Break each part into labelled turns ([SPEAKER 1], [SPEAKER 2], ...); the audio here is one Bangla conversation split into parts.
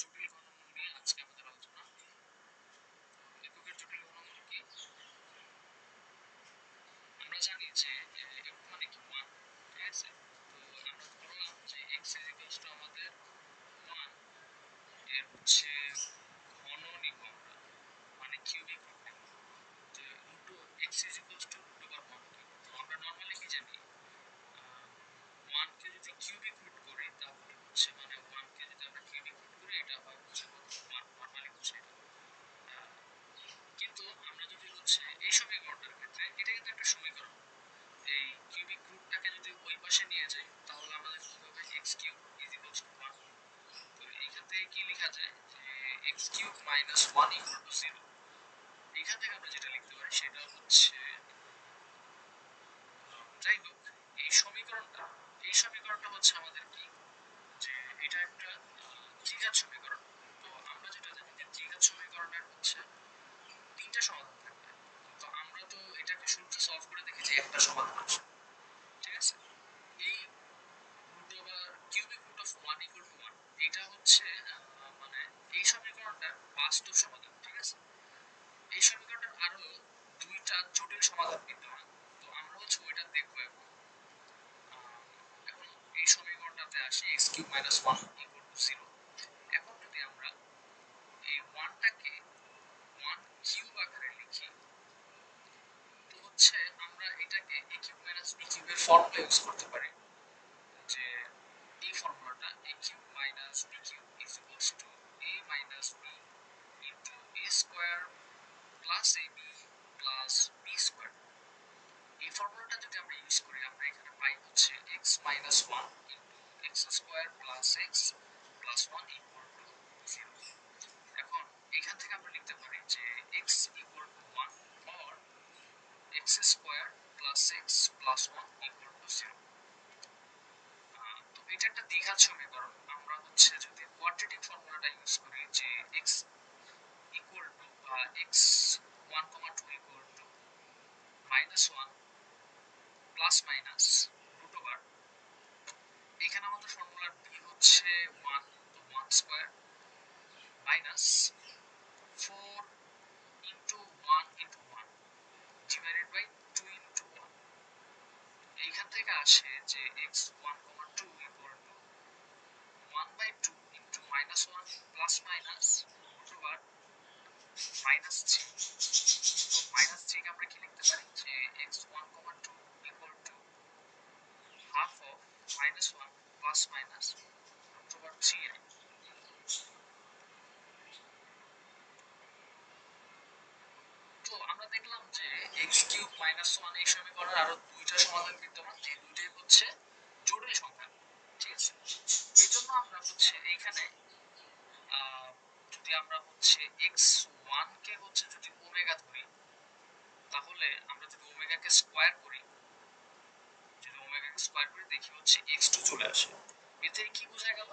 [SPEAKER 1] জটিল ঘনমূল নিয়ে আজকে আমাদের আলোচনা। এককের জটিল ঘনমূল কি? আমরা জানি যে একক মানে কি 1, ঠিক আছে? তো আমরা ধরলাম যে x আমাদের 1 এর হচ্ছে ঘন নিব আমরা, মানে কিউবিক রুট নিব। যে x √1 কিউব। তো আমরা নরমালি কি জানি, 1 কে যদি কিউবিক রুট করি তাহলে হচ্ছে মানে 1 কে যদি আমরা কিউবিক রুট করি এটা হয় হচ্ছে 1, নরমালি হচ্ছে এটা। কিন্তু আমরা যদি হচ্ছে এই সমীকরণটার ক্ষেত্রে, এটা কিন্তু একটা সমীকরণ, এই কিউবিক রুটটাকে যদি ওই পাশে নিয়ে যাই তাহলে আমাদের কি হবে, x cube is equals two 1। তো এইখান থেকে কি লেখা যায় যে x cube minus 1 equal to 0। এইখান থেকে আমরা যেটা লিখতে পারি সেটা হচ্ছে, যাই হোক, এই সমীকরণটা হচ্ছে আমাদের কি, যে এটা একটা দ্বিঘাত সমীকরণ। তো আমরা যেটা জানি যে দ্বিঘাত সমীকরণের হচ্ছে তিনটা সমাধান থাকবে। তো আমরা তো এটাকে শুরুতে সলভ করে দেখি যে একটা সমাধান আসে, ঠিক আছে? এই root over cubic root of 1 equal to 1, এটা হচ্ছে মানে এই সমীকরণটার বাস্তব সমাধান, ঠিক আছে? এই সমীকরণটার আরো দুইটা জটিল সমাধান বিদ্যমান। তো আমরা হচ্ছে ওইটা দেখবো এখন। এখন এই সমীকরণটাতে আসি x cube minus 1 equal to 0। এখন যদি আমরা এই 1টাকে 1 কিউব আকারে লিখি তো হচ্ছে আমরা এটাকে a কিউব মাইনাস b কিউবের ফর্মুলা ইউজ করতে পারি। যে এই ফর্মুলাটা a cube minus b cube is equals two a minus b into a square plus ab plus b square. এই ফর্মুলাটা যদি আমরা ইউজ করি আমরা এখানে পাই হচ্ছে x minus 1 into x square plus x plus 1 equal to 0। এখন এখান থেকে আমরা লিখতে পারি যে x equal to 1 or x square plus x plus 1 equal to 0। তো এটা একটা দ্বিঘাত সমীকরণ। আমরা হচ্ছে যদি কোয়াড্রেটিক ফর্মুলাটা ইউজ করি যে x equal to x 1, 2 equal to minus 1 plus minus root over, এখানে আমাদের ফর্মুলার b হচ্ছে 1, তো 1 square minus 4 into 1 into 1 divided by 2 into 1। এইখান থেকে আসে যে x 1, 2 equal to 1/2 into minus 1 plus minus root over minus 3। তো মাইনাস 3 কে আমরা কি লিখতে পারি যে x 1, 2 equal to half of minus 1 plus minus root over 3i। তো আমরা দেখলাম যে x কিউব মাইনাস 1 এই সমীকরণের আরো দুইটা সমাধান বিদ্যমান, যে দুইটাই হচ্ছে জটিল সংখ্যা, ঠিক আছে? এই জন্য আমরা হচ্ছে এইখানে যদি আমরা হচ্ছে x1 কে হচ্ছে যদি ওমেগা ধরি তাহলে আমরা যদি ওমেগাকে স্কয়ার করি, যদি ওমেগাকে স্কয়ার করি দেখি হচ্ছে x2 চলে আসে। এতে কি বোঝা গেল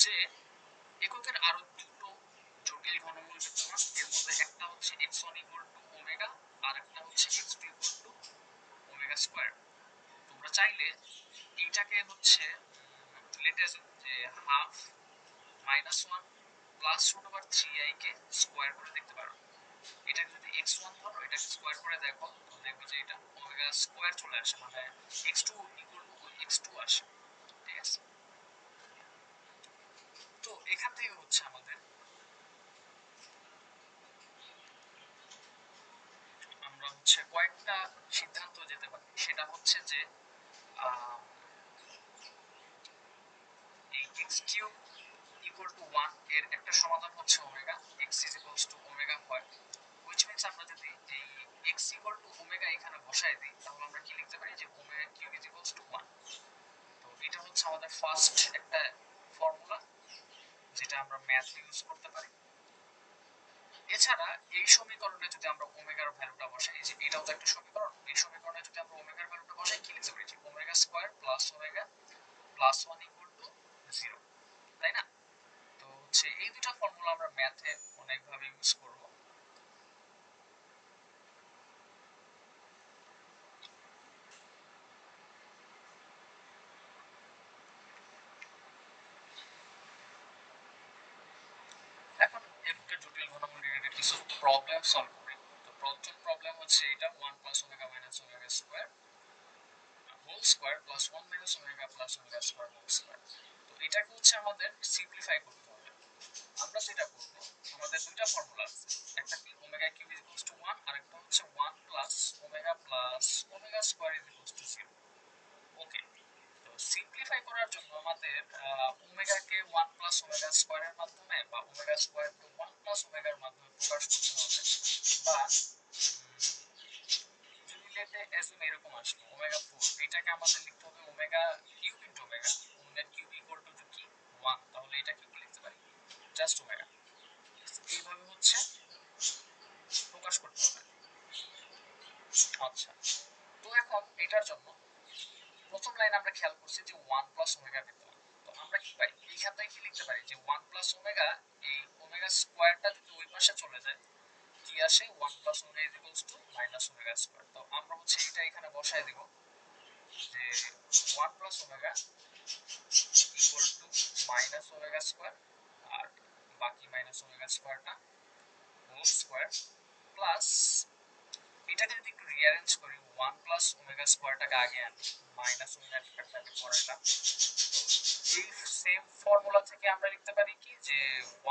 [SPEAKER 1] যে এককের আরো দুটো জটিল ঘনমূল বিদ্যমান। এর মধ্যে একটা হচ্ছে x1 ইকুয়াল টু ওমেগা আর একটা হচ্ছে x2 equal to omega square. তোমরা চাইলে এইটাকে হচ্ছে রিলেটেশন যে half minus 1 plus root over 3i কে স্কয়ার করে দেখতে পারো। এটাকে যদি x1 ধরো, এটাকে স্কয়ার করে দেখো তো দেখবে যে এটা ওমেগা স্কয়ার চলে আসে, মানে x2 ইকুয়াল টু x2 আসে, ঠিক আছে? তো এখান থেকে হচ্ছে আমাদের আমরা হচ্ছে কয়েকটা সিদ্ধান্ত যেতে পারি। সেটা হচ্ছে যে এই x কিউব ইকুয়াল টু 1 এর একটা সমাধান হচ্ছে omega, x is equals two omega হয়, which means আমরা যদি এই x ইকুয়াল টু ওমেগা এখানে বসায় দিই তাহলে আমরা কি লিখতে পারি যে omega cube is equals two 1। তো এটা হচ্ছে আমাদের ফার্স্ট একটা ফর্মুলা যেটা আমরা ম্যাথ ইউজ করতে পারি। এছাড়া এই সমীকরণে যদি আমরা ওমেগার ভ্যালুটা বসাই, যে এটাও তো একটা সমীকরণ, এই সমীকরণে যদি আমরা ওমেগার ভ্যালুটা বসাই কি লিখতে পারি যে omega square plus omega plus 1 equal to 0, তাই না? তো হচ্ছে এই দুটো ফর্মুলা আমরা ম্যাথে অনেকভাবে ইউজ করব। প্রবলেম সলভ করি। তো প্রথম প্রবলেম হচ্ছে এটা 1 plus omega minus omega square whole square plus 1 minus omega plus omega square whole square. তো এটাকে হচ্ছে আমাদের সিম্পলিফাই করতে হবে। আমরা যেটা করব, আমাদের দুইটা ফর্মুলা আছে, একটা কি ওমেগা কিউব ইকুয়ালস টু 1 আর একটা হচ্ছে 1 plus omega square equals to 0। ওকে, তো সিম্পলিফাই করার জন্য আমাদের ওমেগাকে 1 প্লাস ওমেগা স্কয়ারের মাধ্যমে বা ওমেগা স্কয়ারকে 1 প্লাস ওমেগার মাধ্যমে প্রকাশ করতে হবে। বা যদি লেটে অ্যাজুম এরকম আসলো ওমেগা 4, এটাকে আমাদের লিখতে হবে omega cube into omega. Omega cube equal to কি 1, তাহলে এটাকে কি লিখতে পারি, জাস্ট ওমেগা। এইভাবে হচ্ছে প্রকাশ করতে হবে। আচ্ছা, তো এখন এটার জন্য প্রথম লাইন আমরা খেয়াল করছি যে 1 প্লাস ওমেগা বিদ্যমান। তো আমরা কি পাই, এইখান থেকে কি লিখতে পারি যে 1 প্লাস ওমেগা, এই ওমেগা স্কয়ারটা যদি ওই পাশে চলে যায় কি আসে, 1 plus omega is equals to minus omega square. তো আমরা হচ্ছে এটা এখানে বসায় দিব যে 1 plus omega equal to minus omega square, আর বাকি মাইনাস ওমেগা স্কয়ারটা হোল স্কয়ার প্লাস, এটাকে যদি একটু রিঅ্যারেঞ্জ করি 1 প্লাস ওমেগা স্কয়ারটাকে আগে আনি, মাইনাস ওমেগাটাকে পরে এলাম। তো এই সেম ফর্মুলা থেকে আমরা লিখতে পারি কি যে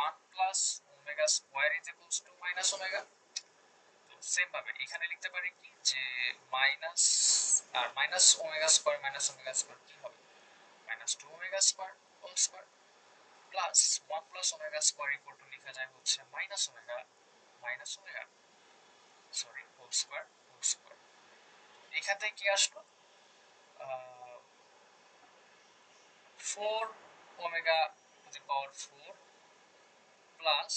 [SPEAKER 1] 1 plus omega square is equals to minus omega. তো সেম ভাবে এখানে লিখতে পারি কি যে মাইনাস আর মাইনাস ওমেগা স্কয়ার কি হবে, minus 2 omega square whole square plus 1 plus omega square equal to লেখা যায় হচ্ছে মাইনাস ওমেগা হোল স্কয়ার। এখান থেকে কি আসলো, 4 omega to the power 4 plus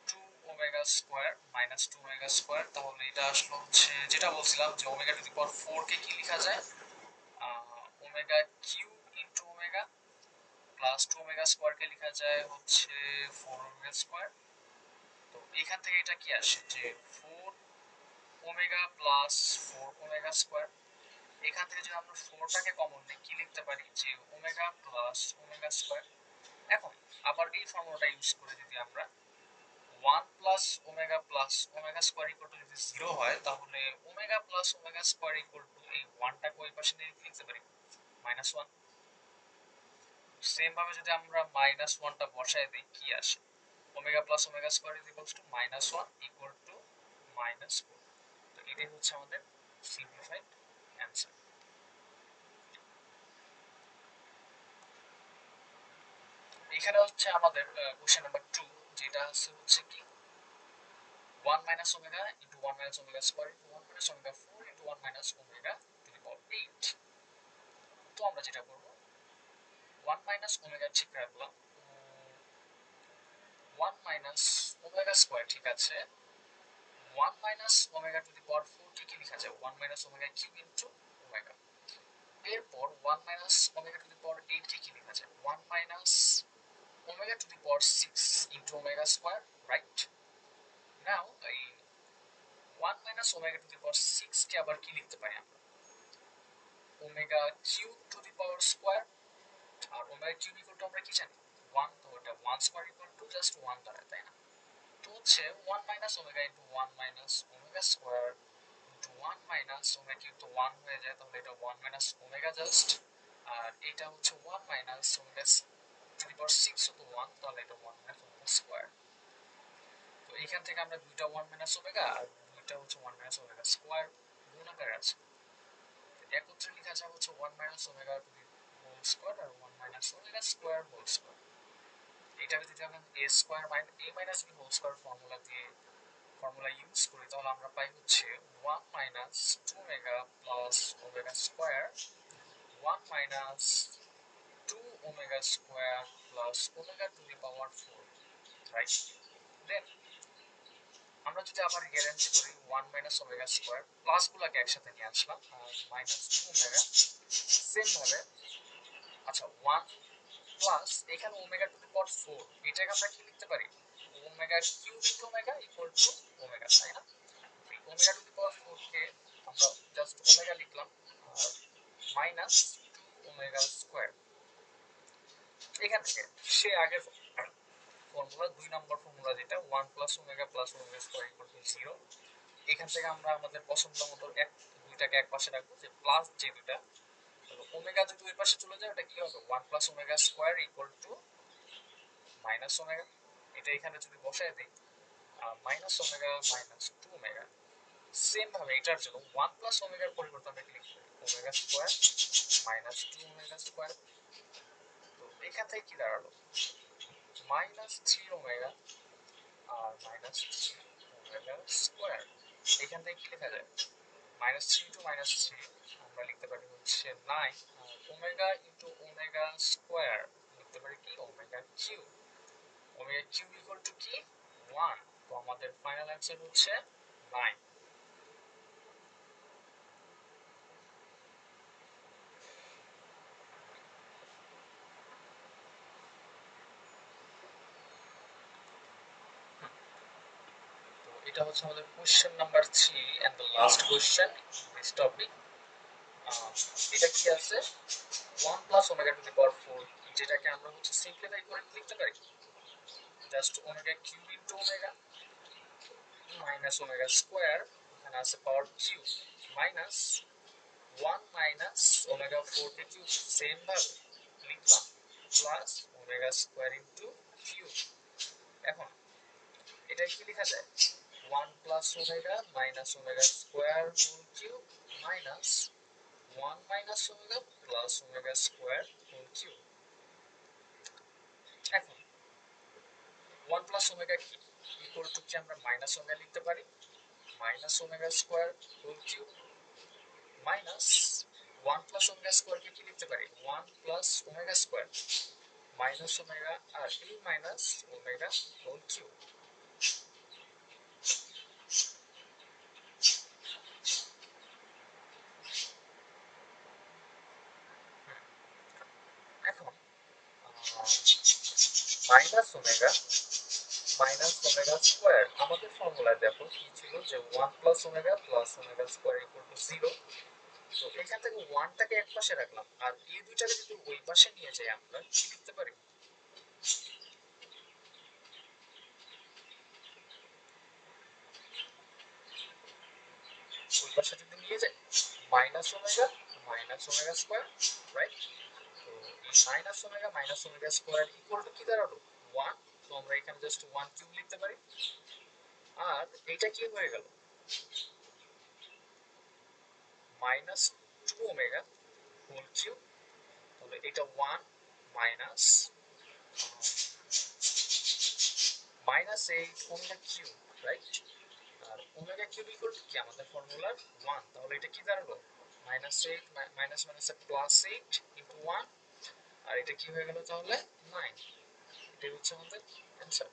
[SPEAKER 1] 2 omega square minus 2 omega square. তাহলে এটা আসলো হচ্ছে যেটা বলছিলাম যে ওমেগা টু দি পাওয়ার 4 কে কি লেখা যায়, omega cube into omega plus 2 omega square কে লেখা যায় হচ্ছে 4 ওমেগা স্কয়ার। তো এখান থেকে এটা কি আসে যে 4 ওমেগা প্লাস 4 ওমেগা স্কয়ার। এখান থেকে যদি আমরা 4টাকে কমন নিই কি লিখতে পারি যে ওমেগা প্লাস ওমেগা স্কয়ার। এখন আবার এই ফর্মুলাটা ইউজ করে যদি আমরা 1 plus omega square equal two যদি 0 হয়, তাহলে omega plus omega square equal two এই 1টাকে ওই পাশে নিয়ে লিখতে পারি -1। সেম ভাবে যদি আমরা -1টা বসায় দেই কি আসে, omega plus omega square is equals two -1 equal two -4। তো এটাই হচ্ছে আমাদের সিম্পলিফাইড অ্যানসার। এখানে হচ্ছে আমাদের কোশ্চেন নাম্বার 2, যেটা হচ্ছে কি 1 minus omega into 1 minus omega square into 1 minus omega 4 into 1 minus omega to the power 8। তো আমরা যেটা করব 1 minus omega ঠিক রাখলাম, 1 minus omega square ঠিক আছে, 1 minus omega to the power 4 কে কি লেখা যায় 1 minus omega cube into omega। এরপর 1 minus omega to the power 8 কে কি লেখা যায় 1 minus omega to the power 6 into omega square, right? Now এই 1 minus omega to the power 6 কে আবার কি লিখতে পারি আমরা omega cube to the power square. আর ওমেগা কিউব ইকুয়াল টু আমরা কি জানি 1, তো এটা 1 স্কয়ার ইকুয়াল টু জাস্ট 1 দাঁড়ায়, তাই না? তো হচ্ছে 1 minus omega into 1 minus omega square into 1 minus omega cube, তো 1 হয়ে যায়, তাহলে এটা 1 মাইনাস ওমেগা জাস্ট। আর এটা হচ্ছে 1 মাইনাস ওমেগা টু দি পাওয়ার 6, তো 1, তাহলে এটা 1 মাইনাস ওমেগা স্কয়ার। তো এইখান থেকে আমরা দুইটা 1 মাইনাস ওমেগা আর দুইটা হচ্ছে 1 মাইনাস ওমেগা স্কয়ার গুণ আকারে আছে, একত্রে লেখা যায় হচ্ছে 1 minus omega to the whole square আর 1 minus omega square whole square. এটাকে যদি আমরা a square a minus b whole square formula use করি, তাহলে আমরা পাই হচ্ছে 1 minus 2 omega plus omega square 1 minus 2 omega square plus omega to the power 4, right? Then আমরা যদি আবার রিঅ্যারেঞ্জ করি 1 মাইনাস ওমেগা স্কয়ার, প্লাস গুলোকে একসাথে নিয়ে আসলাম আর মাইনাস 2 ওমেগা, সেম ভাবে আচ্ছা 1 প্লাস এখানে ওমেগা টু দি পাওয়ার 4, এটাকে আমরা কি লিখতে পারি omega cube into omega equal two omega, তাই না? ওমেগা টু দি পাওয়ার 4 কে আমরা জাস্ট ওমেগা লিখলাম আর মাইনাস 2 ওমেগা স্কয়ার। এখান থেকে সে আগের ফর্মুলা 2 নম্বর ফর্মুলা যেটা 1 plus omega square equal to 0। এখান থেকে আমরা আমাদের পছন্দ মতো দুইটাকে এক পাশে রাখবো, যে প্লাস যে দুটা, ওমেগা যদি ওই পাশে চলে যায় ওটা কি হবে 1 plus omega square equal to minus omega. এটা এখানে যদি বসায় দিই minus omega minus 2 omega. Same ভাবে এটার জন্য 1 প্লাস ওমেগার পরিবর্তে আমরা কি লিখতে পারি omega square minus 2 omega square. তো এখান থেকে কি দাঁড়ালো মাইনাস 3 ওমেগা আর মাইনাস 3 ওমেগা স্কয়ার। এখান থেকে কি লেখা যায় মাইনাস 3 ইন্টু মাইনাস 3 আমরা লিখতে পারি হচ্ছে 9, আর ওমেগা ইন্টু ওমেগা স্কয়ার লিখতে পারি কি omega cube. Omega cube equal to কি 1। তো আমাদের ফাইনাল অ্যান্সার হচ্ছে 9। তো এটা হচ্ছে আমাদের question number 3 and the last question in this topic. এটা কি আছে 1 plus omega to the power 4, যেটাকে আমরা হচ্ছে সিম্পলিফাই করে লিখতে পারি just omega cube into omega minus omega square, এখানে আছে power cube, minus 1 minus omega 4 কে কিউব সেম ভাবে লিখলাম, plus omega square into cube. এখন এটা কি লেখা যায় 1 plus omega minus omega square whole cube minus 1 minus omega plus omega square whole cube. এখন 1 প্লাস ওমেগা কি ইকুয়াল টু কি আমরা মাইনাস ওমেগা লিখতে পারি minus omega square whole cube minus 1 plus omega square কে কি লিখতে পারি 1 plus omega square minus omega আর এই মাইনাস ওমেগা হোল কিউব। এখন মাইনাস ওমেগা স্কয়ার আমাদের ফর্মুলায় দেখো কি ছিল যে 1 plus omega square equal to 0। তো এখান থেকে 1 টাকে এক পাশে রাখলাম, আর এই দুইটাকে যদি ওই পাশে নিয়ে যাই আমরা কি লিখতে পারি ওই পাশে যদি নিয়ে যাই মাইনাস ওমেগা স্কয়ার, রাইট। তো এই minus omega square equal to কি দাঁড়ালো 1। তো আমরা এখানে জাস্ট 1 কিউব লিখতে পারি, আর এইটা কি হয়ে গেল মাইনাস 2 ওমেগা হোল কিউব। তাহলে এটা 1 minus minus 8 omega cube, right. আর ওমেগা কিউব ইকুয়াল টু কি আমাদের ফর্মুলার 1। তাহলে এটা কি দাঁড়ালো মাইনাস 8 মাইনাস মাইনাসে প্লাস 8 ইনটু 1, আর এটা কি হয়ে গেল তাহলে 9। এটাই হচ্ছে আমাদের অ্যান্সার।